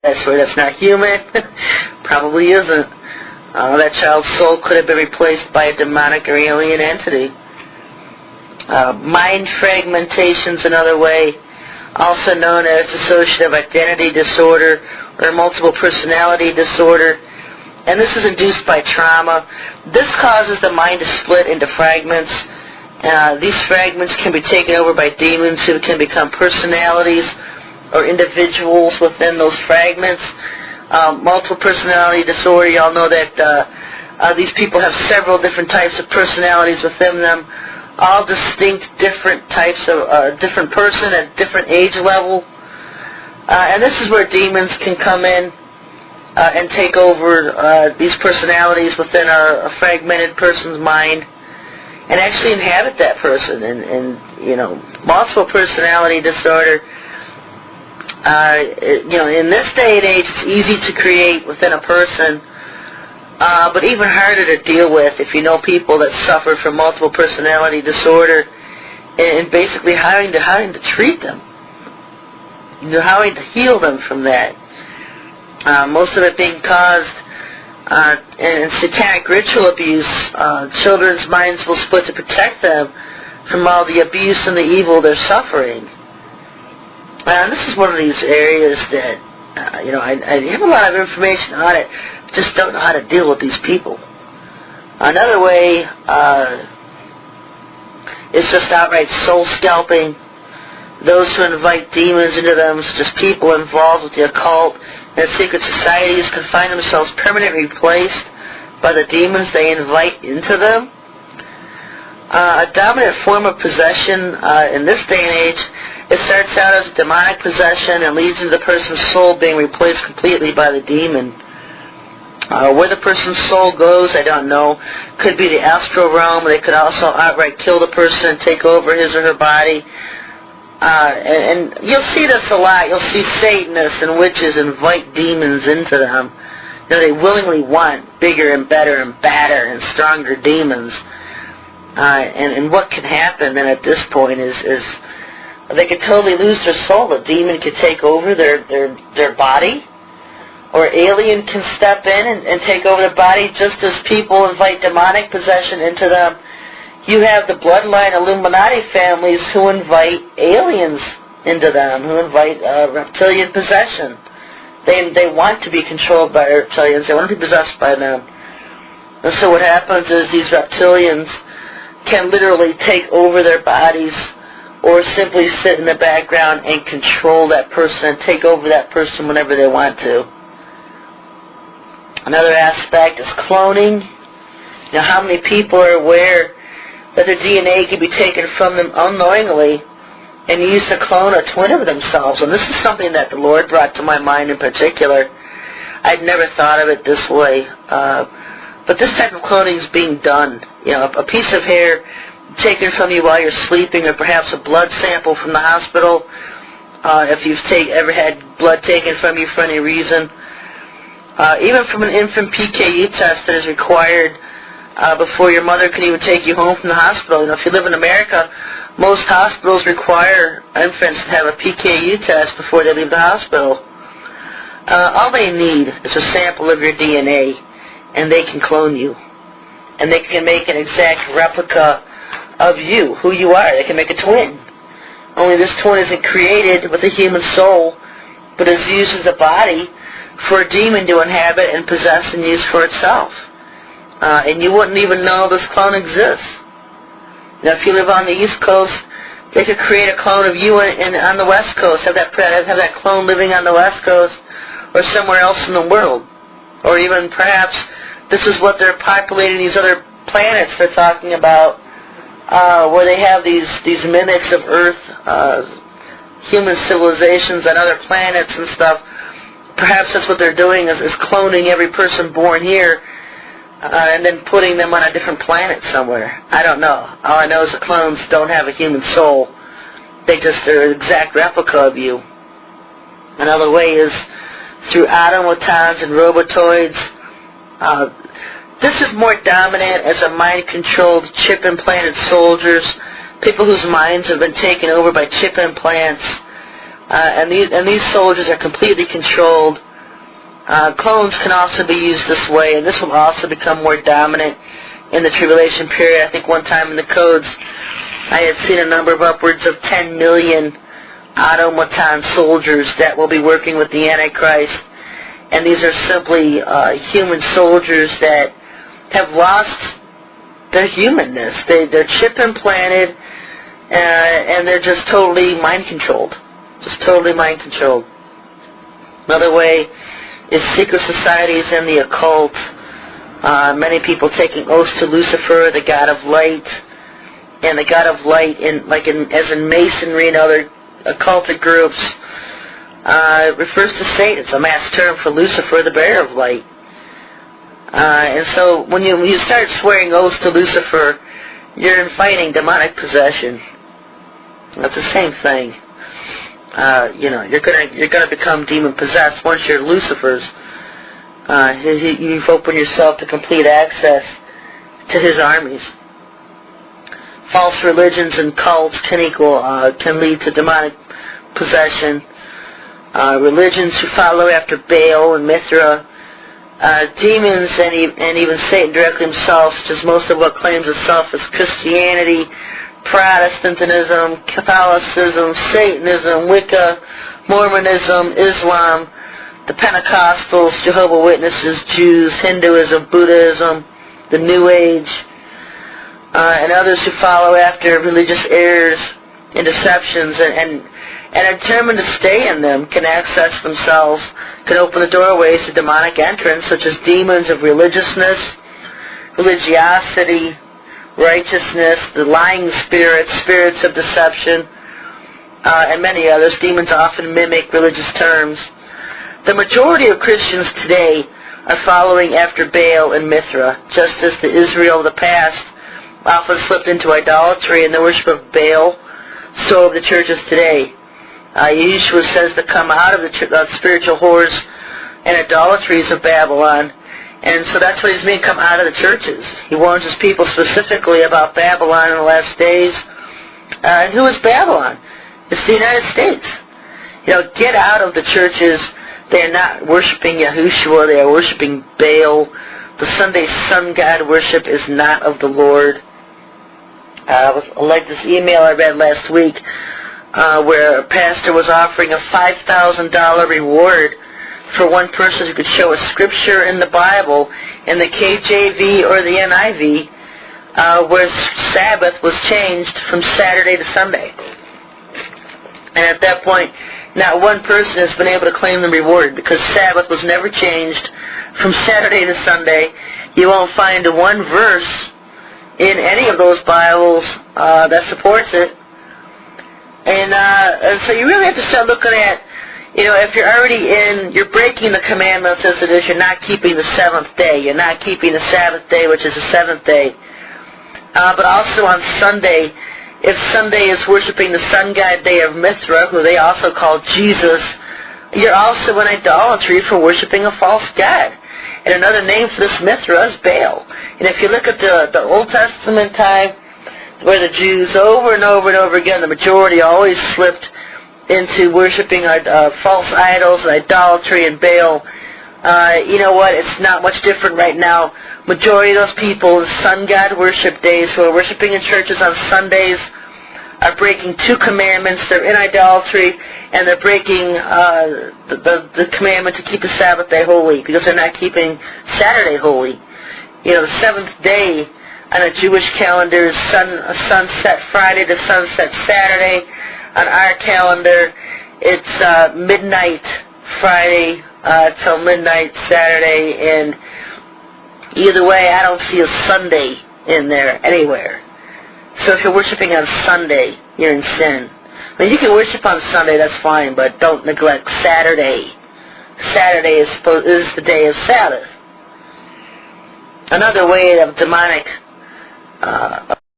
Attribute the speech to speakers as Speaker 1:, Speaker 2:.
Speaker 1: That's not human. Probably isn't. That child's soul could have been replaced by a demonic or alien entity. Mind fragmentation is another way, also known as dissociative identity disorder or multiple personality disorder. And this is induced by trauma. This causes the mind to split into fragments. These fragments can be taken over by demons who can become personalities or individuals within those fragments. Multiple personality disorder, you all know that these people have several different types of personalities within them, all distinct different types of different person at different age level. And this is where demons can come in and take over these personalities within a fragmented person's mind and actually inhabit that person. And multiple personality disorder, in this day and age, it's easy to create within a person, but even harder to deal with if you know people that suffer from multiple personality disorder, and basically having to treat them, having to heal them from that. Most of it being caused in satanic ritual abuse. Children's minds will split to protect them from all the abuse and the evil they're suffering. And this is one of these areas that, I have a lot of information on it, just don't know how to deal with these people. Another way is just outright soul scalping. Those who invite demons into them, such as people involved with the occult and secret societies, can find themselves permanently replaced by the demons they invite into them. A dominant form of possession in this day and age, it starts out as a demonic possession and leads to the person's soul being replaced completely by the demon. Where the person's soul goes, I don't know. Could be the astral realm. They could also outright kill the person and take over his or her body. And you'll see this a lot. You'll see Satanists and witches invite demons into them. They willingly want bigger and better and badder and stronger demons. And what can happen then at this point is they could totally lose their soul. A demon could take over their body, or an alien can step in and take over their body, just as people invite demonic possession into them. You have the bloodline Illuminati families who invite aliens into them, who invite reptilian possession. They want to be controlled by reptilians. They want to be possessed by them. And so what happens is these reptilians can literally take over their bodies, or simply sit in the background and control that person and take over that person whenever they want to. Another aspect is cloning. How many people are aware that their DNA can be taken from them unknowingly and used to clone a twin of themselves? And this is something that the Lord brought to my mind in particular. I'd never thought of it this way. But this type of cloning is being done. A piece of hair taken from you while you're sleeping, or perhaps a blood sample from the hospital, if you've ever had blood taken from you for any reason. Even from an infant PKU test that is required before your mother can even take you home from the hospital. If you live in America, most hospitals require infants to have a PKU test before they leave the hospital. All they need is a sample of your DNA, and they can clone you. And they can make an exact replica of you, who you are. They can make a twin. Only this twin isn't created with a human soul, but is used as a body for a demon to inhabit and possess and use for itself. And you wouldn't even know this clone exists. If you live on the East Coast, they could create a clone of you on the West Coast, have that clone living on the West Coast or somewhere else in the world. Or even perhaps this is what they're populating these other planets they're talking about, where they have these mimics of Earth, human civilizations on other planets and stuff. Perhaps that's what they're doing, is cloning every person born here and then putting them on a different planet somewhere. I don't know. All I know is the clones don't have a human soul. They're an exact replica of you. Another way is through automatons and robotoids. This is more dominant as a mind-controlled, chip-implanted soldiers, people whose minds have been taken over by chip implants. And these soldiers are completely controlled Clones can also be used this way, and this will also become more dominant in the tribulation period. I think one time in the codes I had seen a number of upwards of 10 million automaton soldiers that will be working with the Antichrist. And these are simply human soldiers that have lost their humanness. They're chip implanted, and they're just totally mind controlled. Just totally mind controlled. Another way is secret societies and the occult. Many people taking oaths to Lucifer, the god of light, and the god of light, as in Masonry and other occultic groups, refers to Satan. It's a mass term for Lucifer, the bearer of light. And so when you start swearing oaths to Lucifer, you're inviting demonic possession. That's the same thing. You're gonna become demon possessed once you're Lucifer's. You've opened yourself to complete access to his armies. False religions and cults can lead to demonic possession. Religions who follow after Baal and Mithra, demons and even Satan directly himself, such as most of what claims itself as Christianity, Protestantism, Catholicism, Satanism, Wicca, Mormonism, Islam, the Pentecostals, Jehovah's Witnesses, Jews, Hinduism, Buddhism, the New Age, and others who follow after religious errors and deceptions and are determined to stay in them, can access themselves, can open the doorways to demonic entrance, such as demons of religiousness, religiosity, righteousness, the lying spirits, spirits of deception, and many others. Demons often mimic religious terms. The majority of Christians today are following after Baal and Mithra, just as the Israel of the past often slipped into idolatry and the worship of Baal, so of the churches today. Yeshua says to come out of the spiritual whores and idolatries of Babylon, and so that's what he's mean, come out of the churches. He warns his people specifically about Babylon in the last days. And who is Babylon? It's the United States. Get out of the churches. They are not worshiping Yahushua. They are worshiping Baal. The Sunday sun god worship is not of the Lord. Like this email I read last week, where a pastor was offering a $5,000 reward for one person who could show a scripture in the Bible, in the KJV or the NIV, where Sabbath was changed from Saturday to Sunday. And at that point, not one person has been able to claim the reward, because Sabbath was never changed from Saturday to Sunday. You won't find one verse in any of those Bibles that supports it. And so you really have to start looking at, if you're breaking the commandments as it is, you're not keeping the seventh day. You're not keeping the Sabbath day, which is the seventh day. But also on Sunday, if Sunday is worshiping the sun god day of Mithra, who they also call Jesus, you're also in idolatry for worshiping a false god. And another name for this Mithra is Baal. And if you look at the Old Testament time, where the Jews over and over and over again, the majority always slipped into worshiping false idols and idolatry and Baal. You know what? It's not much different right now. Majority of those people in sun god worship days who are worshiping in churches on Sundays are breaking two commandments. They're in idolatry, and they're breaking the commandment to keep the Sabbath day holy, because they're not keeping Saturday holy. The seventh day on a Jewish calendar is sunset Friday to sunset Saturday. On our calendar, it's midnight Friday till midnight Saturday, and either way, I don't see a Sunday in there anywhere. So if you're worshiping on Sunday, you're in sin. I mean, you can worship on Sunday, that's fine, but don't neglect Saturday. Saturday is the day of Sabbath. Another way of demonic